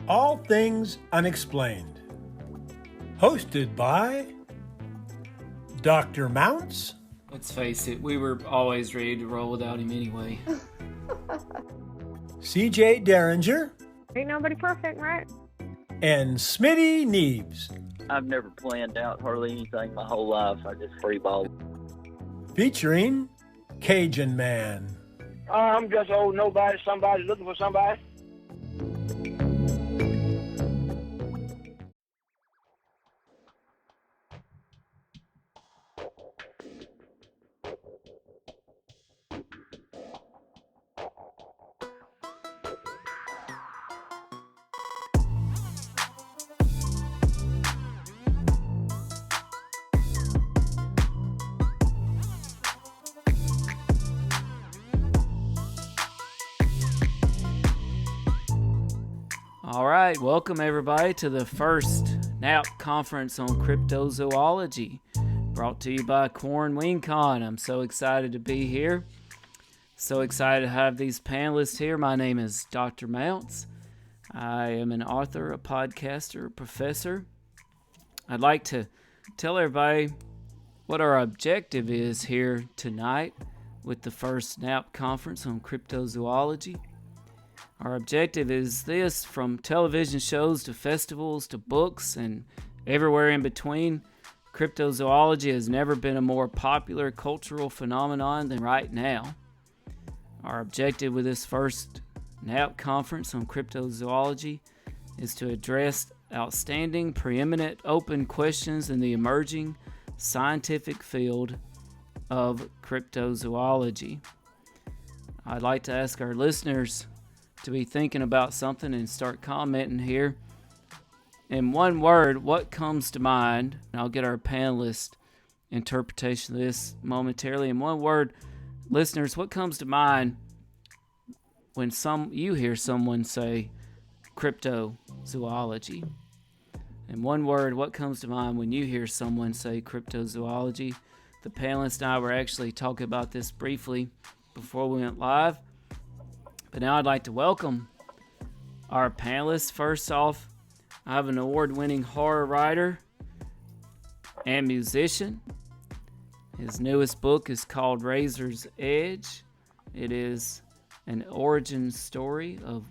All Things Unexplained. Hosted by Dr. Mounts. Let's face it, we were always ready to roll without him anyway. CJ Derringer. Ain't nobody perfect, right? And Smitty Neebs. I've never planned out hardly anything my whole life. I just freeball. Featuring Cajun Man. I'm just old nobody, somebody looking for somebody. All right, welcome everybody to the first Knapp conference on cryptozoology, brought to you by Corn WingCon. I'm so excited to be here. So excited to have these panelists here. My name is Dr. Mounts. I am an author, a podcaster, a professor. I'd like to tell everybody what our objective is here tonight with the first Knapp conference on cryptozoology. Our objective is this: from television shows to festivals to books and everywhere in between, cryptozoology has never been a more popular cultural phenomenon than right now. Our objective with this first Knapp conference on cryptozoology is to address outstanding, preeminent, open questions in the emerging scientific field of cryptozoology. I'd like to ask our listeners to be thinking about something and start commenting here. In one word, what comes to mind? And I'll get our panelist interpretation of this momentarily. In one word, listeners, what comes to mind when you hear someone say cryptozoology? In one word, what comes to mind when you hear someone say cryptozoology? The panelists and I were actually talking about this briefly before we went live. But now I'd like to welcome our panelists. First off, I have an award-winning horror writer and musician. His newest book is called Razor's Edge. It is an origin story of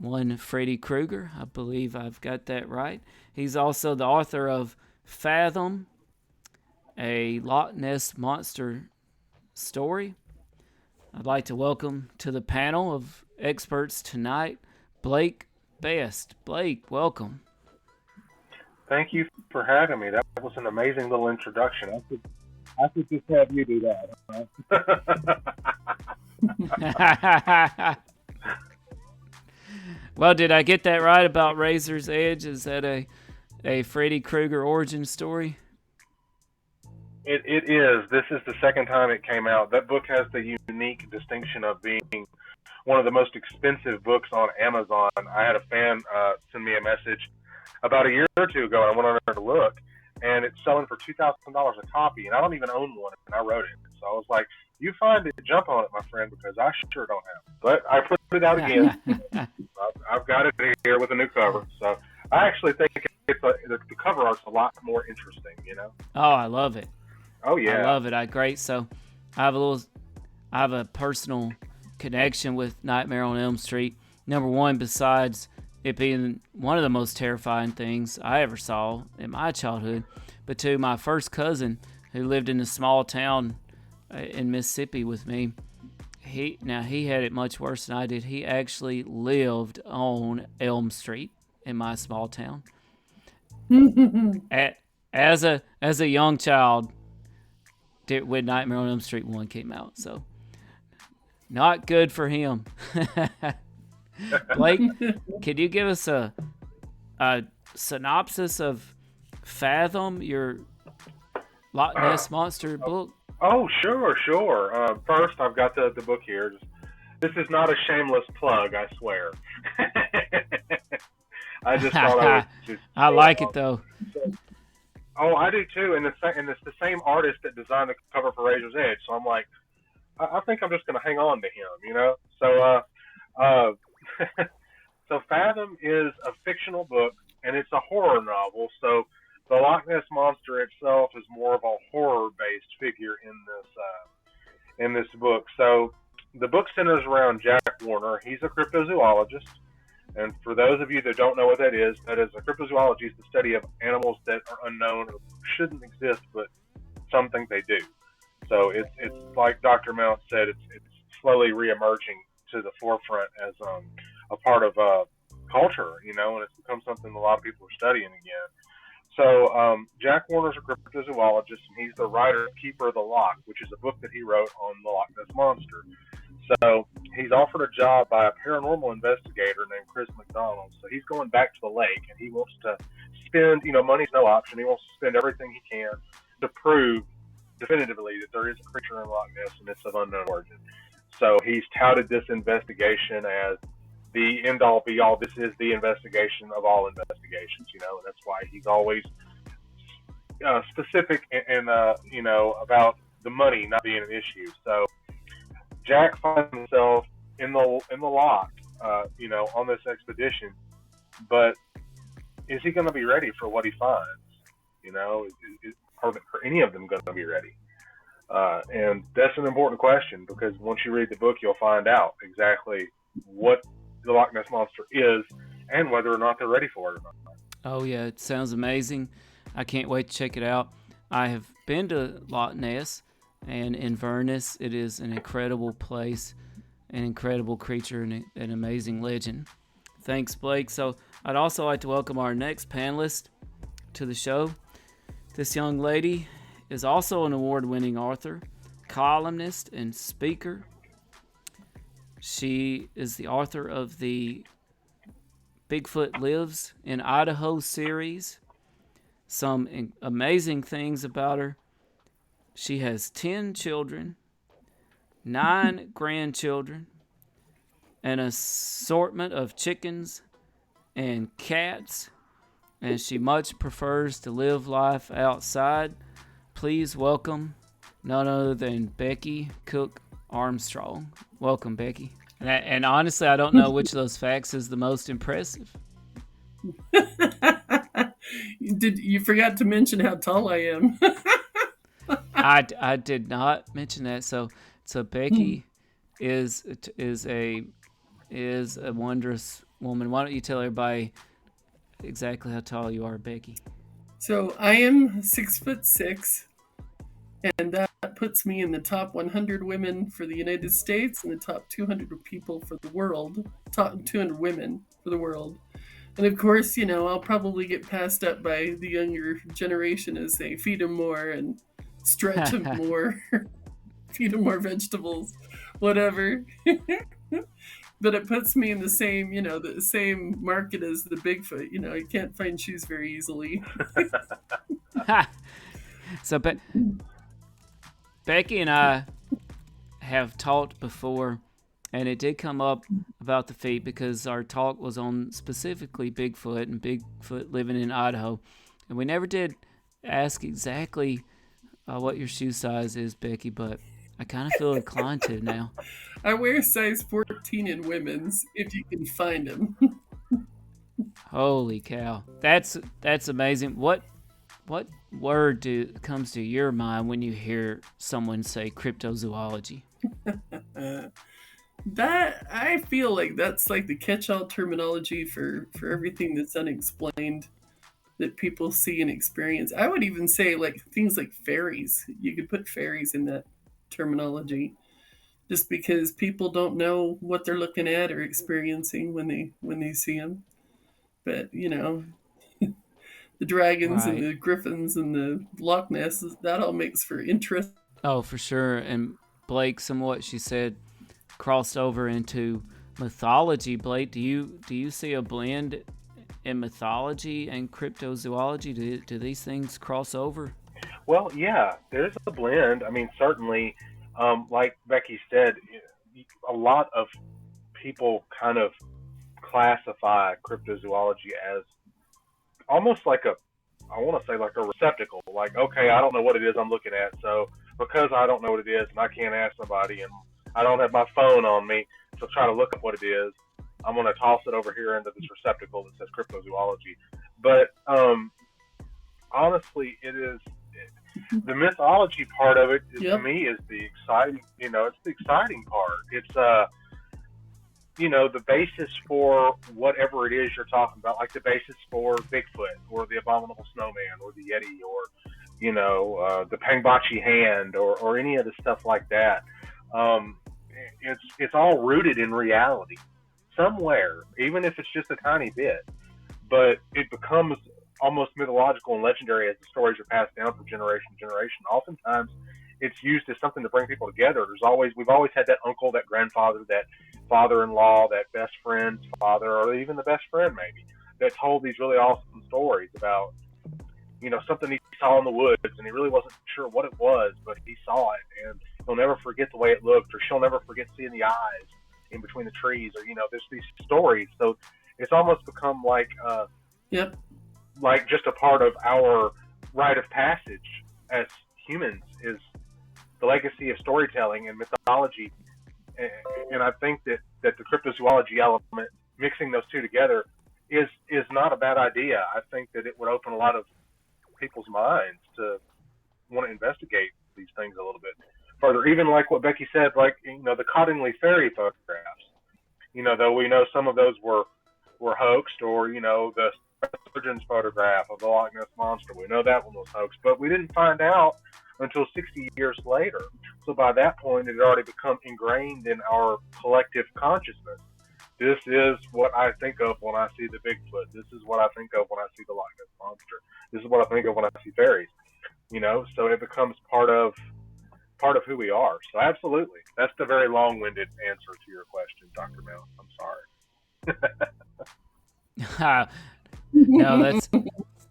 one Freddy Krueger. I believe I've got that right. He's also the author of Fathom, a Loch Ness Monster story. I'd like to welcome to the panel of experts tonight, Blake Best. Blake, welcome. Thank you for having me. That was an amazing little introduction. I could just have you do that. Well, did I get that right about Razor's Edge? Is that a Freddy Krueger origin story? It is. This is the second time it came out. That book has the unique distinction of being one of the most expensive books on Amazon. I had a fan send me a message about a year or two ago, and I went on there to look, and it's selling for $2,000 a copy, and I don't even own one, and I wrote it. So I was like, you find it, jump on it, my friend, because I sure don't have it. But I put it out again. I've got it here with a new cover. So I actually think the cover art's a lot more interesting, you know? Oh, I love it. Oh yeah, I love it. Great. So I have a personal connection with Nightmare on Elm Street. Number one, besides it being one of the most terrifying things I ever saw in my childhood, but two, my first cousin who lived in a small town in Mississippi with me, he had it much worse than I did. He actually lived on Elm Street in my small town. As a young child, when Nightmare on Elm Street 1 came out. So, not good for him. Blake, could you give us a synopsis of Fathom, your Loch Ness Monster book? Oh, sure. First, I've got the book here. This is not a shameless plug, I swear. I just thought I would just... I like it, though. Oh, I do too, and it's the same artist that designed the cover for Razor's Edge. So I'm like, I think I'm just going to hang on to him, you know. So So Fathom is a fictional book, and it's a horror novel. So the Loch Ness Monster itself is more of a horror-based figure in this book. So the book centers around Jack Warner. He's a cryptozoologist. And for those of you that don't know what that is a cryptozoology is the study of animals that are unknown or shouldn't exist, but some think they do. So it's like Dr. Mount said, it's slowly reemerging to the forefront as a part of culture, and it's become something a lot of people are studying again. So Jack Warner's a cryptozoologist, and he's the writer and keeper of the Loch, which is a book that he wrote on the Loch Ness Monster. So he's offered a job by a paranormal investigator named Chris McDonald. So he's going back to the lake, and he wants to spend, money's no option. He wants to spend everything he can to prove definitively that there is a creature in Loch Ness and it's of unknown origin. So he's touted this investigation as the end-all, be-all. This is the investigation of all investigations, and that's why he's always specific and about the money not being an issue. So Jack finds himself in the Loch, on this expedition, but is he going to be ready for what he finds? Are any of them going to be ready? And that's an important question, because once you read the book, you'll find out exactly what the Loch Ness Monster is and whether or not they're ready for it or not. Oh, yeah, it sounds amazing. I can't wait to check it out. I have been to Loch Ness and Inverness. It is an incredible place, an incredible creature, and an amazing legend. Thanks, Blake. So I'd also like to welcome our next panelist to the show. This young lady is also an award-winning author, columnist, and speaker. She is the author of the Bigfoot Lives in Idaho series. Some amazing things about her. She has 10 children, 9 grandchildren, an assortment of chickens and cats, and she much prefers to live life outside. Please welcome none other than Becky Cook Armstrong. Welcome, Becky. And honestly, I don't know which of those facts is the most impressive. You forgot to mention how tall I am. I did not mention that. So Becky is a wondrous woman. Why don't you tell everybody exactly how tall you are, Becky? So I am 6'6", and that puts me in the top 100 women for the United States and the top 200 people for the world. Top 200 women for the world. And of course, I'll probably get passed up by the younger generation as they feed them more and stretch them more, feed them more vegetables, whatever. But it puts me in the same, the same market as the Bigfoot. You can't find shoes very easily. So, Becky and I have talked before, and it did come up about the feet because our talk was on specifically Bigfoot and Bigfoot living in Idaho. And we never did ask exactly what your shoe size is, Becky, but I kind of feel inclined to now. I wear size 14 in women's, if you can find them. Holy cow. That's amazing. What word comes to your mind when you hear someone say cryptozoology? That, I feel like that's like the catch-all terminology for everything that's unexplained that people see and experience. I would even say like things like fairies. You could put fairies in that terminology, just because people don't know what they're looking at or experiencing when they see them. But the dragons Right. and the griffins and the Loch Ness, that all makes for interest. Oh, for sure. And Blake, some of what she said crossed over into mythology. Blake, do you see a blend in mythology and cryptozoology? Do these things cross over? Well, yeah, there's a blend. I mean, certainly, like Becky said, a lot of people kind of classify cryptozoology as almost like I want to say like a receptacle. Like, okay, I don't know what it is I'm looking at, so because I don't know what it is and I can't ask somebody and I don't have my phone on me to try to look up what it is, I'm going to toss it over here into this receptacle that says cryptozoology. But honestly, it is the mythology part of it. To me, is the exciting. It's the exciting part. It's the basis for whatever it is you're talking about, like the basis for Bigfoot or the abominable snowman or the Yeti or the Pangbachi hand or any of the stuff like that. It's all rooted in reality somewhere, even if it's just a tiny bit. But it becomes almost mythological and legendary as the stories are passed down from generation to generation. Oftentimes, it's used as something to bring people together. We've always had that uncle, that grandfather, that father-in-law, that best friend's father, or even the best friend maybe, that told these really awesome stories about something he saw in the woods, and he really wasn't sure what it was, but he saw it, and he'll never forget the way it looked, or she'll never forget seeing the eyes in between the trees, or there's these stories. So it's almost become like like just a part of our rite of passage as humans, is the legacy of storytelling and mythology. And I think that the cryptozoology element, mixing those two together, is not a bad idea. I think that it would open a lot of people's minds to want to investigate these things a little bit further. Even like what Becky said, like the Cottingley Ferry photographs. Though we know some of those were hoaxed, or the surgeon's photograph of the Loch Ness Monster. We know that one was hoaxed, but we didn't find out until 60 years later. So by that point, it had already become ingrained in our collective consciousness. This is what I think of when I see the Bigfoot. This is what I think of when I see the Loch Ness Monster. This is what I think of when I see fairies. So it becomes part of who we are. So absolutely, that's the very long-winded answer to your question, Dr. Mel. I'm sorry. No,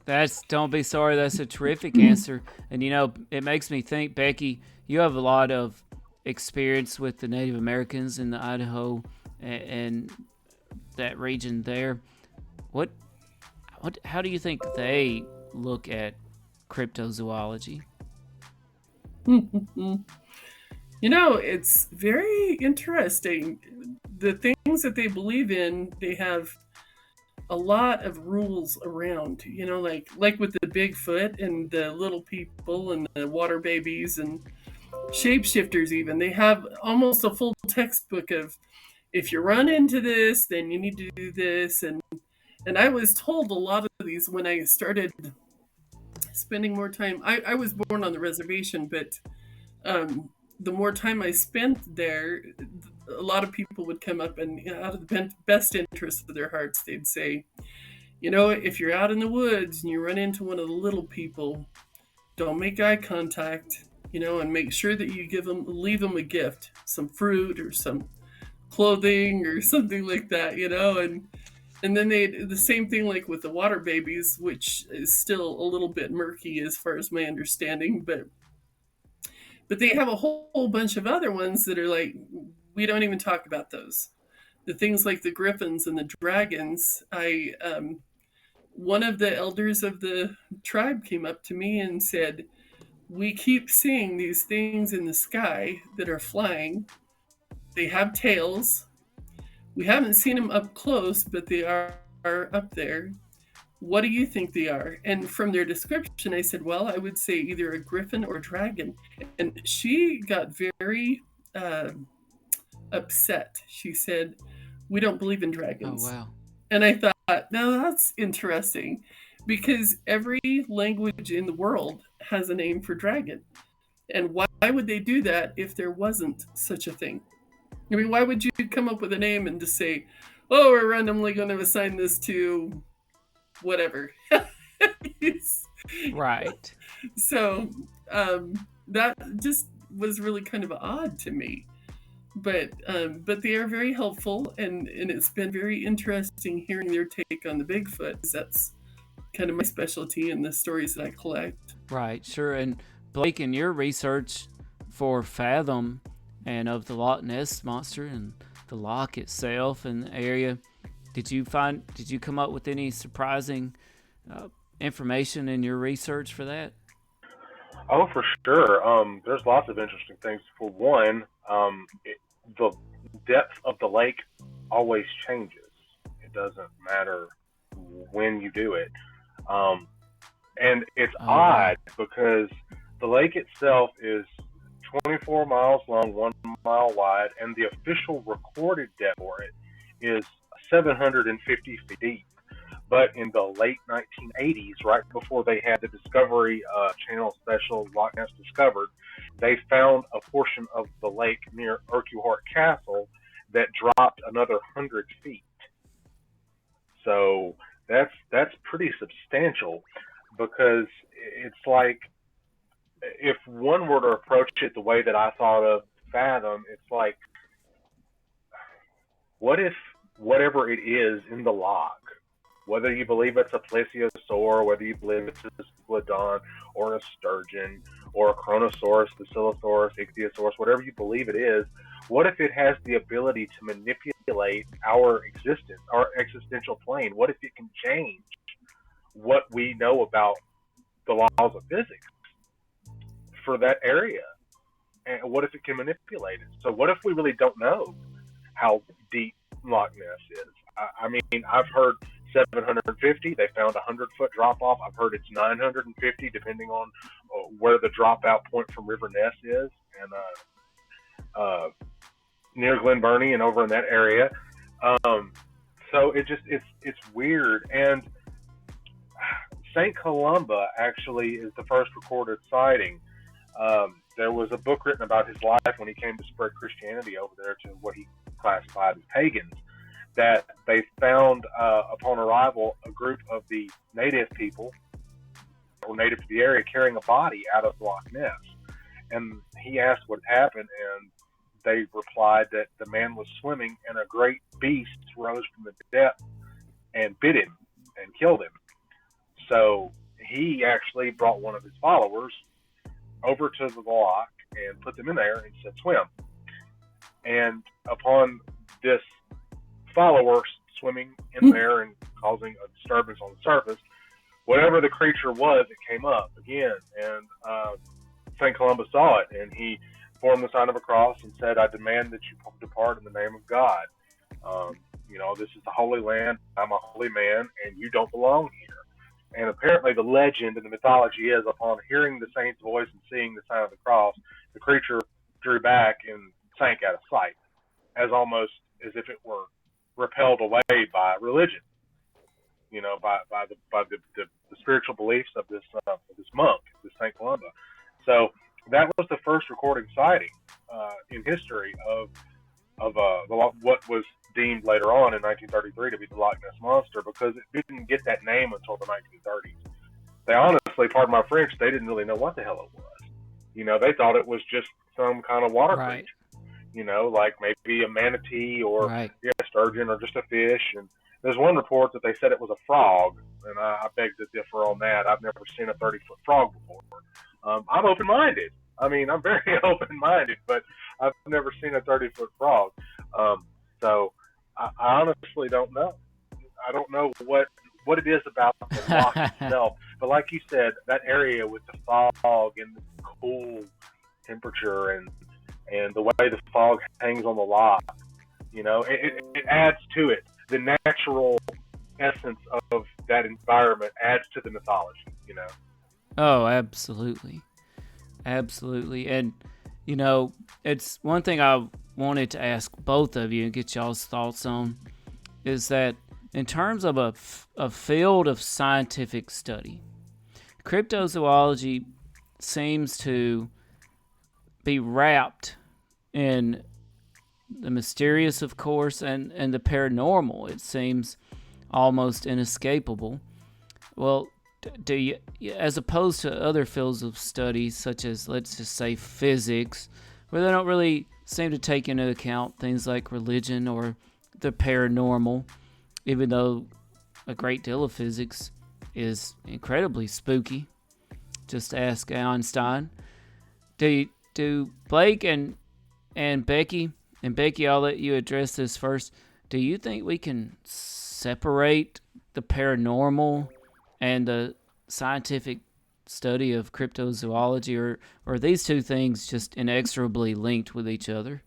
that's don't be sorry. That's a terrific answer. And it makes me think, Becky, you have a lot of experience with the Native Americans in the Idaho and that region there. How do you think they look at cryptozoology? It's very interesting. The things that they believe in, they have a lot of rules around, like with the Bigfoot and the little people and the water babies and shapeshifters. Even they have almost a full textbook of, if you run into this, then you need to do this. And I was told a lot of these when I started spending more time. I was born on the reservation, but the more time I spent there, a lot of people would come up and, out of the best interest of their hearts, they'd say, if you're out in the woods and you run into one of the little people, don't make eye contact, and make sure that you leave them a gift, some fruit or some clothing or something like that, and then the same thing like with the water babies, which is still a little bit murky as far as my understanding, but they have a whole bunch of other ones that are like, we don't even talk about those. The things like the griffins and the dragons. One of the elders of the tribe came up to me and said, we keep seeing these things in the sky that are flying. They have tails. We haven't seen them up close, but they are up there. What do you think they are? And from their description, I said, well, I would say either a griffin or a dragon. And she got very upset. She said, we don't believe in dragons. Oh, wow. And I thought, now that's interesting, because every language in the world has a name for dragon. And why would they do that if there wasn't such a thing? I mean, why would you come up with a name and just say, oh, we're randomly going to assign this to whatever? Right. So that just was really kind of odd to me. But they are very helpful, and it's been very interesting hearing their take on the Bigfoot. That's kind of my specialty in the stories that I collect. Right, sure. And Blake, in your research for Fathom and of the Loch Ness Monster and the loch itself and the area, did you come up with any surprising information in your research for that? Oh, for sure. There's lots of interesting things. For one, the depth of the lake always changes. It doesn't matter when you do it. And it's Oh, odd because the lake itself is 24 miles long, 1 mile wide, and the official recorded depth for it is 750 feet deep. But in the late 1980s, right before they had the Discovery Channel special Loch Ness Discovered, they found a portion of the lake near Urquhart Castle that dropped another 100 feet. So that's pretty substantial, because it's like, if one were to approach it the way that I thought of Fathom, it's like, what if whatever it is in the loch, whether you believe it's a plesiosaur, whether you believe it's a spledon or a sturgeon or a chronosaurus, basilosaurus, ichthyosaurus, whatever you believe it is, what if it has the ability to manipulate our existence, our existential plane? What if it can change what we know about the laws of physics for that area? And what if it can manipulate it? So what if we really don't know how deep Loch Ness is? I mean, I've heard 750. They found a 100-foot drop off. I've heard it's 950, depending on where the dropout point from River Ness is, and near Glen Burnie and over in that area. So it's weird. And St. Columba actually is the first recorded sighting. There was a book written about his life when he came to spread Christianity over there to what he classified as pagans, that they found upon arrival a group of the native people, or native to the area, carrying a body out of Loch Ness. And he asked what had happened, and they replied that the man was swimming and a great beast rose from the depth and bit him and killed him. So he actually brought one of his followers over to the loch and put them in there and said, swim. And upon this follower swimming in there and causing a disturbance on the surface, whatever the creature was, it came up again. And St. Columba saw it, and he formed the sign of a cross and said, I demand that you depart in the name of God. This is the Holy Land. I'm a holy man, and you don't belong here. And apparently the legend and the mythology is, upon hearing the saint's voice and seeing the sign of the cross, the creature drew back and sank out of sight, as almost as if it were repelled away by religion, by the spiritual beliefs of this monk, this St. Columba. So that was the first recorded sighting in history of what was deemed later on in 1933 to be the Loch Ness Monster, because it didn't get that name until the 1930s. They honestly, pardon my French, they didn't really know what the hell it was. They thought it was just some kind of water creature, like maybe a manatee or a sturgeon or just a fish. And there's one report that they said it was a frog, and I beg to differ on that. I've never seen a 30-foot frog before. I'm open-minded. I'm very open-minded, but I've never seen a 30-foot frog. So I honestly don't know. I don't know what it is about the loch itself. But like you said, that area with the fog and the cool temperature and the way the fog hangs on the loch, it adds to it. The natural essence of that environment adds to the mythology, Oh, absolutely. Absolutely. And, it's one thing I wanted to ask both of you and get y'all's thoughts on, is that in terms of a field of scientific study, cryptozoology seems to be wrapped in the mysterious, of course, and the paranormal. It seems almost inescapable. Well, do you, as opposed to other fields of study, such as, let's just say, physics, where they don't really seem to take into account things like religion or the paranormal, even though a great deal of physics is incredibly spooky. Just ask Einstein. Do Blake and Becky, I'll let you address this first. Do you think we can separate the paranormal and the scientific study of cryptozoology, or are these two things just inexorably linked with each other?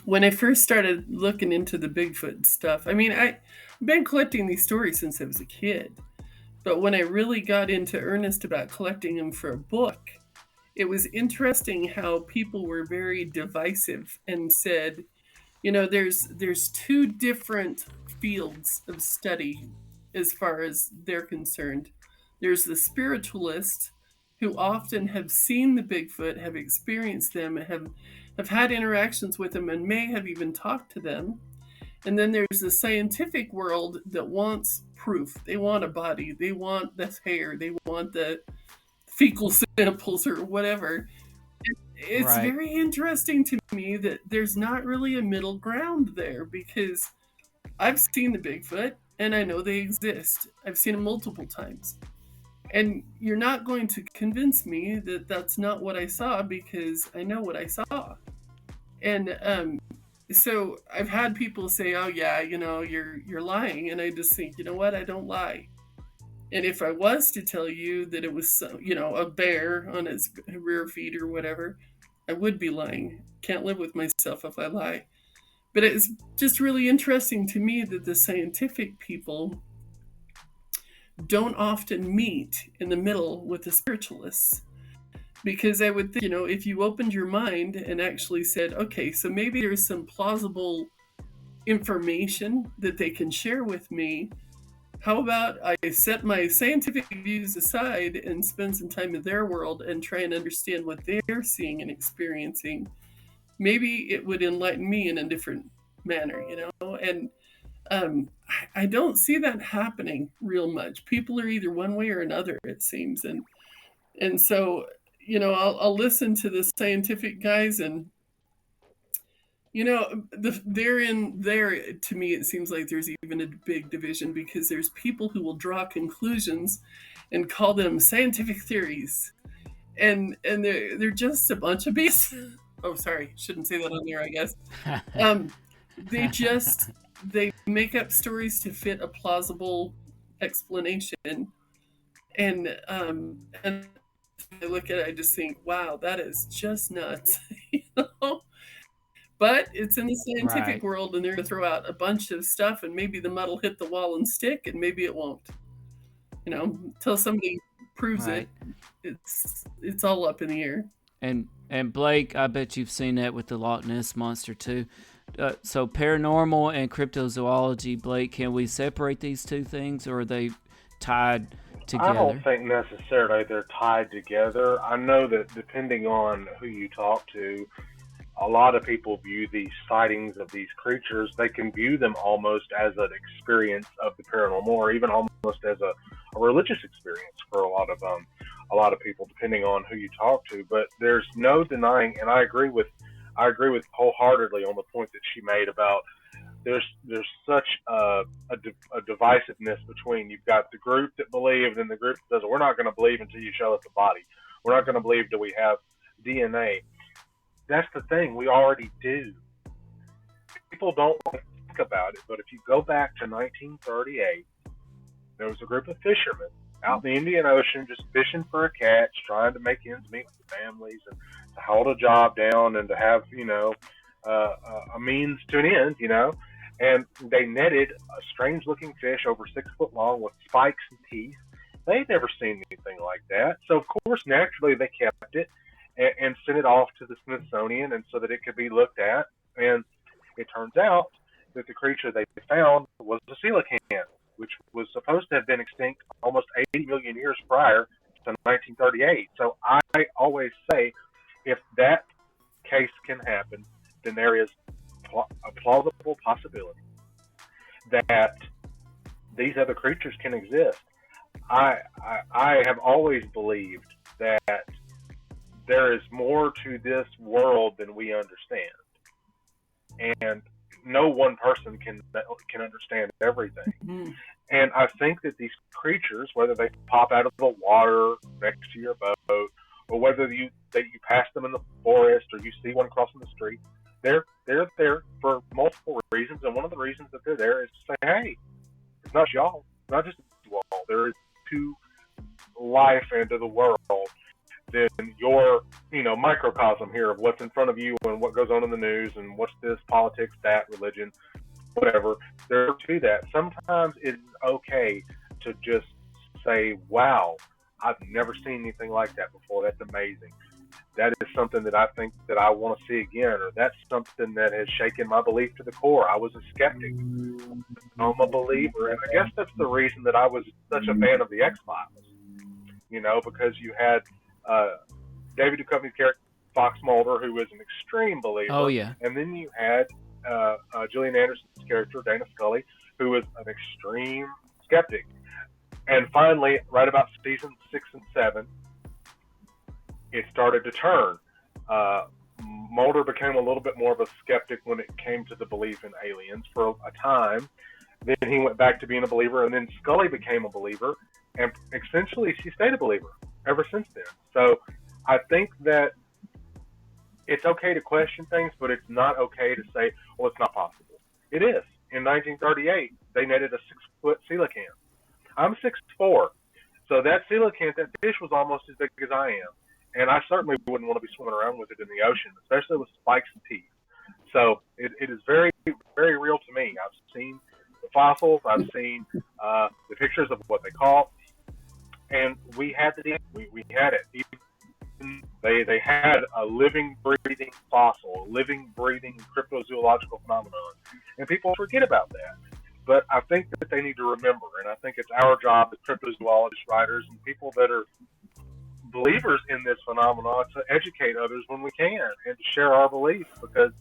when I first started looking into the Bigfoot stuff, I mean, I've been collecting these stories since I was a kid. But when I really got into earnest about collecting them for a book, it was interesting how people were very divisive and said, there's two different fields of study as far as they're concerned. There's the spiritualists who often have seen the Bigfoot, have experienced them, have had interactions with them, and may have even talked to them. And then there's the scientific world that wants proof. They want a body, they want the hair, they want the fecal samples or whatever. It's Right. very interesting to me that there's not really a middle ground there, because I've seen the Bigfoot and I know they exist. I've seen them multiple times. And you're not going to convince me that that's not what I saw, because I know what I saw. And so I've had people say, "Oh yeah, you're lying," and I just think, you know what? I don't lie. And if I was to tell you that it was, a bear on its rear feet or whatever, I would be lying. Can't live with myself if I lie. But it's just really interesting to me that the scientific people don't often meet in the middle with the spiritualists. Because I would think, if you opened your mind and actually said, okay, so maybe there's some plausible information that they can share with me. How about I set my scientific views aside and spend some time in their world and try and understand what they're seeing and experiencing? Maybe it would enlighten me in a different manner, And I don't see that happening real much. People are either one way or another, it seems, and so I'll listen to the scientific guys, and they're in there. To me, it seems like there's even a big division, because there's people who will draw conclusions and call them scientific theories, and they're just a bunch of beasts. Oh, sorry, shouldn't say that on there, I guess. They make up stories to fit a plausible explanation, and I look at it, I just think, wow, that is just nuts. But it's in the scientific Right. world, and they're going to throw out a bunch of stuff, and maybe the mud will hit the wall and stick, and maybe it won't. Until somebody proves it, Right. it's all up in the air. And Blake, I bet you've seen that with the Loch Ness monster too. So paranormal and cryptozoology, Blake, can we separate these two things, or are they tied together? I don't think necessarily they're tied together. I know that depending on who you talk to, a lot of people view these sightings of these creatures, they can view them almost as an experience of the paranormal, or even almost as a religious experience for a lot of people, depending on who you talk to. But there's no denying, and I agree with wholeheartedly on the point that she made about there's such a divisiveness between, you've got the group that believe and the group that doesn't. We're not going to believe until you show us the body. We're not going to believe till we have DNA. That's the thing, we already do. People don't want to think about it, but if you go back to 1938, there was a group of fishermen out in the Indian Ocean just fishing for a catch, trying to make ends meet with their families and to hold a job down and to have, a means to an end, and they netted a strange-looking fish over 6 foot long with spikes and teeth. They'd never seen anything like that. So, of course, naturally, they kept it and sent it off to the Smithsonian, and so that it could be looked at. And it turns out that the creature they found was a coelacanth, which was supposed to have been extinct almost 80 million years prior to 1938. So I always say, if that case can happen, then there is a plausible possibility that these other creatures can exist. I have always believed that there is more to this world than we understand, and no one person can understand everything. Mm. And I think that these creatures, whether they pop out of the water next to your boat, or whether you pass them in the forest, or you see one crossing the street, they're there for multiple reasons. And one of the reasons that they're there is to say, hey, it's not y'all, it's not just you all. There is to life and to the world within your, microcosm here of what's in front of you and what goes on in the news and what's this, politics, that, religion, whatever. There to that. Sometimes it's okay to just say, wow, I've never seen anything like that before. That's amazing. That is something that I think that I want to see again, or that's something that has shaken my belief to the core. I was a skeptic. I'm a believer, and I guess that's the reason that I was such a fan of the X-Files, because you had David Duchovny's character, Fox Mulder, who was an extreme believer. Oh, yeah. And then you had Gillian Anderson's character, Dana Scully, who was an extreme skeptic. And finally, right about season 6 and 7, it started to turn. Mulder became a little bit more of a skeptic when it came to the belief in aliens for a time. Then he went back to being a believer, and then Scully became a believer, and essentially she stayed a believer ever since then. So I think that it's okay to question things, but it's not okay to say, well, it's not possible. It is. In 1938, they netted a 6-foot coelacanth. I'm 6'4", so that coelacanth, that fish was almost as big as I am. And I certainly wouldn't want to be swimming around with it in the ocean, especially with spikes and teeth. So it is very, very real to me. I've seen the fossils. I've seen the pictures of what they caught. And we had we had it. They had a living, breathing fossil, a living, breathing cryptozoological phenomenon. And people forget about that. But I think that they need to remember, and I think it's our job as cryptozoologist writers and people that are believers in this phenomenon to educate others when we can and to share our beliefs, because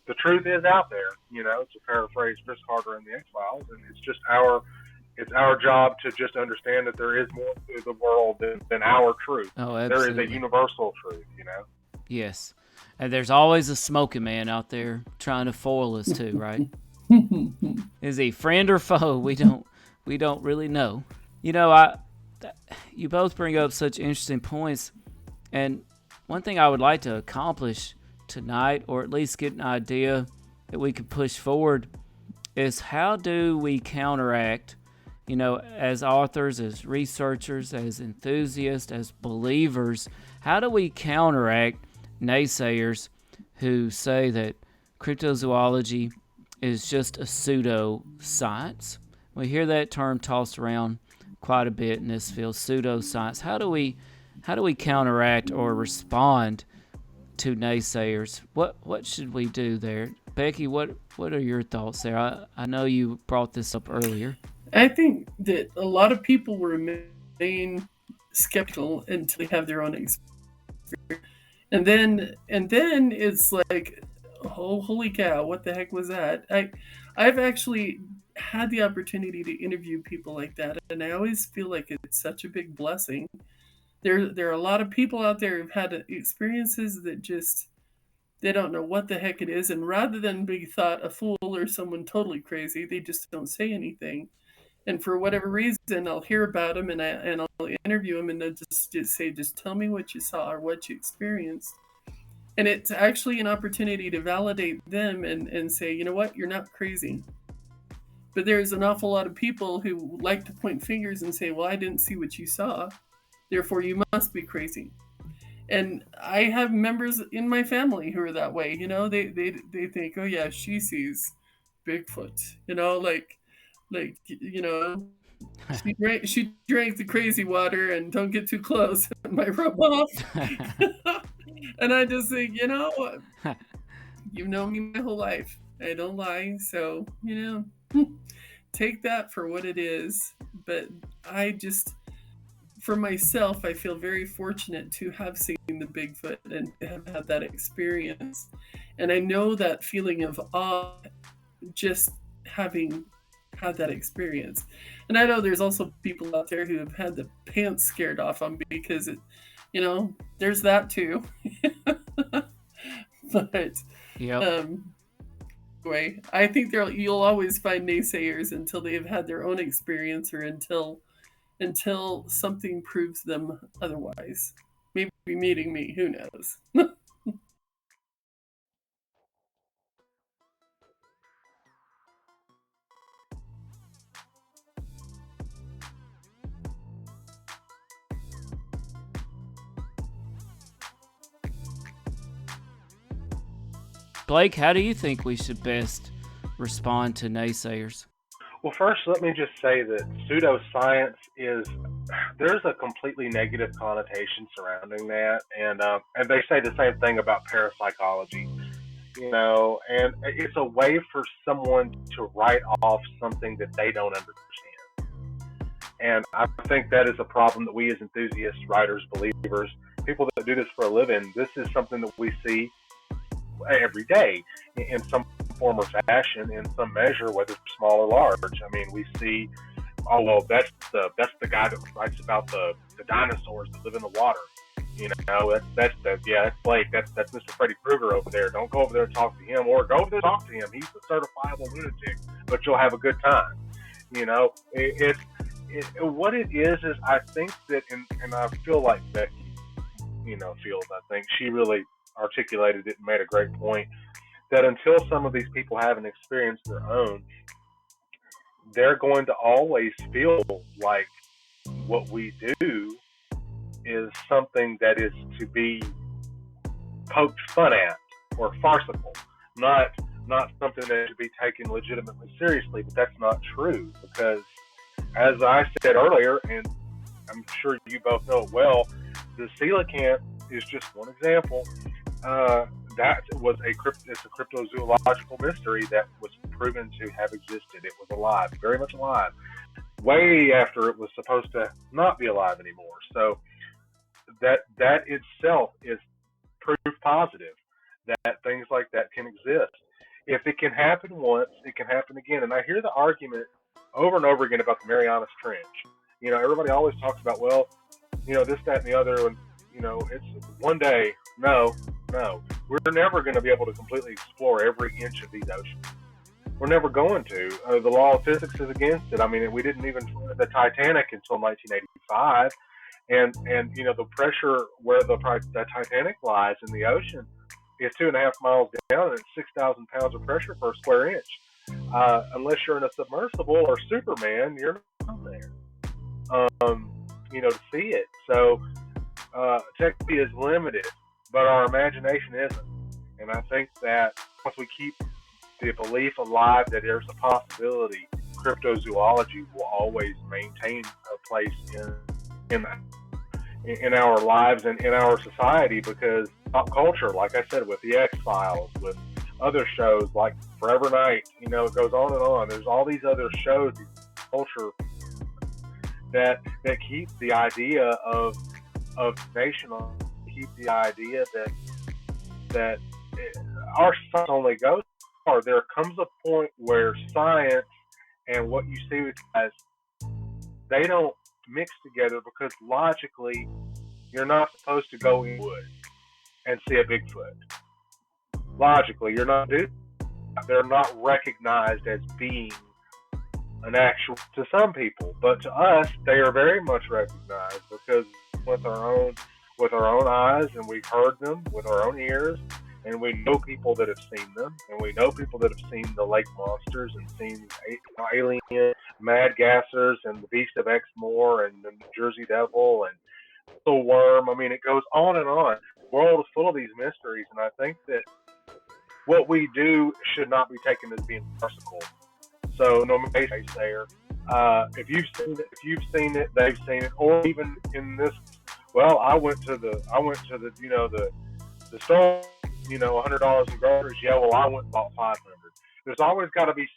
the truth is out there, to paraphrase Chris Carter in the X-Files, and it's our job to just understand that there is more to the world than our truth. Oh, absolutely. There is a universal truth, Yes. And there's always a smoking man out there trying to foil us too, right? Is he friend or foe? We don't really know. You both bring up such interesting points, and one thing I would like to accomplish tonight, or at least get an idea that we could push forward, is how do we counteract, as authors, as researchers, as enthusiasts, as believers, how do we counteract naysayers who say that cryptozoology is just a pseudo-science? We hear that term tossed around quite a bit in this field, pseudoscience. How do we counteract or respond to naysayers? What should we do there? Becky, what are your thoughts there? I know you brought this up earlier. I think that a lot of people remain skeptical until they have their own experience. And then it's like, oh, holy cow, what the heck was that? I've actually had the opportunity to interview people like that, and I always feel like it's such a big blessing. There are a lot of people out there who've had experiences that just, they don't know what the heck it is, and rather than be thought a fool or someone totally crazy, they just don't say anything. And for whatever reason, I'll hear about them and I'll interview them, and they'll just say, just tell me what you saw or what you experienced. And it's actually an opportunity to validate them and say, you know what, you're not crazy. But there's an awful lot of people who like to point fingers and say, well, I didn't see what you saw, therefore you must be crazy. And I have members in my family who are that way. They think, oh yeah, she sees Bigfoot. She drank the crazy water, and don't get too close, it might rub off. And I just think, you've known me my whole life. I don't lie, so take that for what it is. But for myself, I feel very fortunate to have seen the Bigfoot and to have had that experience. And I know that feeling of awe just having had that experience. And I know there's also people out there who have had the pants scared off them because there's that too. But yep. Anyway, I think you'll always find naysayers until they've had their own experience, or until something proves them otherwise. Maybe meeting me, who knows? Blake, how do you think we should best respond to naysayers? Well, first, let me just say that pseudoscience there's a completely negative connotation surrounding that, and they say the same thing about parapsychology, and it's a way for someone to write off something that they don't understand. And I think that is a problem that we as enthusiasts, writers, believers, people that do this for a living, this is something that we see every day in some form or fashion, in some measure, whether small or large. I mean, we see, oh well, that's the guy that writes about the dinosaurs that live in the water. That's Blake. That's Mr. Freddy Krueger over there. Don't go over there and talk to him, or go over there and talk to him. He's a certifiable lunatic, but you'll have a good time. What it is I think that, and I feel like Becky, feels. I think she really articulated it and made a great point, that until some of these people have an experience of their own, they're going to always feel like what we do is something that is to be poked fun at or farcical, not something that should be taken legitimately seriously. But that's not true, because as I said earlier, and I'm sure you both know it well, the coelacanth is just one example. That was it's a cryptozoological mystery that was proven to have existed. It was alive, very much alive, way after it was supposed to not be alive anymore. So that itself is proof positive that things like that can exist. If it can happen once, it can happen again. And I hear the argument over and over again about the Marianas Trench. Everybody always talks about, well, this, that, and the other, and it's one day. No, we're never going to be able to completely explore every inch of these oceans. We're never going to. The law of physics is against it. I mean, we didn't even find the Titanic until 1985, and the pressure where the Titanic lies in the ocean is 2.5 miles down, and it's 6,000 pounds of pressure per square inch. Unless you're in a submersible or Superman, you're not there. To see it. So technology is limited, but our imagination isn't. And I think that once we keep the belief alive that there's a possibility, cryptozoology will always maintain a place in our lives and in our society, because pop culture, like I said, with the X-Files, with other shows like Forever Night, it goes on and on. There's all these other shows, culture that keep the idea of national, keep the idea that our science only goes far. There comes a point where science and what you see with guys, they don't mix together, because logically you're not supposed to go in wood and see a Bigfoot. Logically, you're not doing. They're not recognized as being an actual, to some people, but to us, they are very much recognized, because with our own eyes, and we've heard them with our own ears, and we know people that have seen them, and we know people that have seen the lake monsters and seen alien mad gassers and the Beast of Exmoor and the Jersey Devil and the worm. I mean, it goes on and on. The world is full of these mysteries, and I think that what we do should not be taken as being farcical. So no naysayer. If you've seen it, they've seen it, or even in this. Well, I went to the the store, $100 in groceries. Yeah, well, I went and bought 500. There's always got to be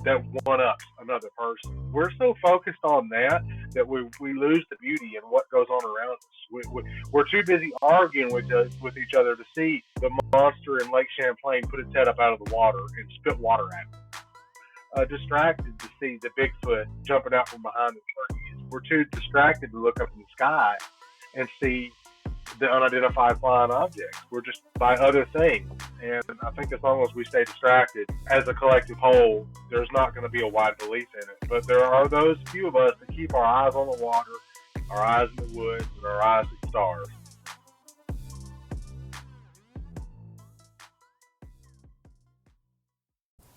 that one ups another person. We're so focused on that we lose the beauty in what goes on around us. We're too busy arguing with each other to see the monster in Lake Champlain put its head up out of the water and spit water at it. Distracted to see the Bigfoot jumping out from behind the trees. We're too distracted to look up in the sky and see the unidentified flying objects. We're just by other things. And I think as long as we stay distracted as a collective whole, there's not going to be a wide belief in it. But there are those few of us that keep our eyes on the water, our eyes in the woods, and our eyes at the stars.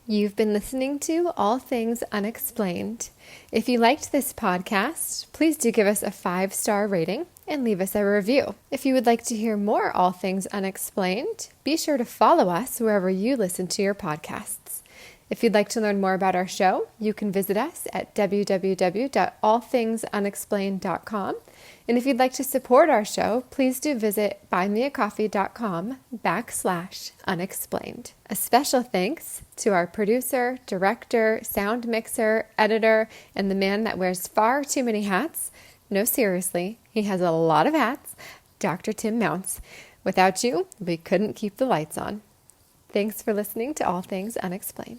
You've been listening to All Things Unexplained. If you liked this podcast, please do give us a 5-star rating and leave us a review. If you would like to hear more All Things Unexplained, be sure to follow us wherever you listen to your podcasts. If you'd like to learn more about our show, you can visit us at www.allthingsunexplained.com. And if you'd like to support our show, please do visit buymeacoffee.com/unexplained. A special thanks to our producer, director, sound mixer, editor, and the man that wears far too many hats. No, seriously, he has a lot of hats, Dr. Tim Mounts. Without you, we couldn't keep the lights on. Thanks for listening to All Things Unexplained.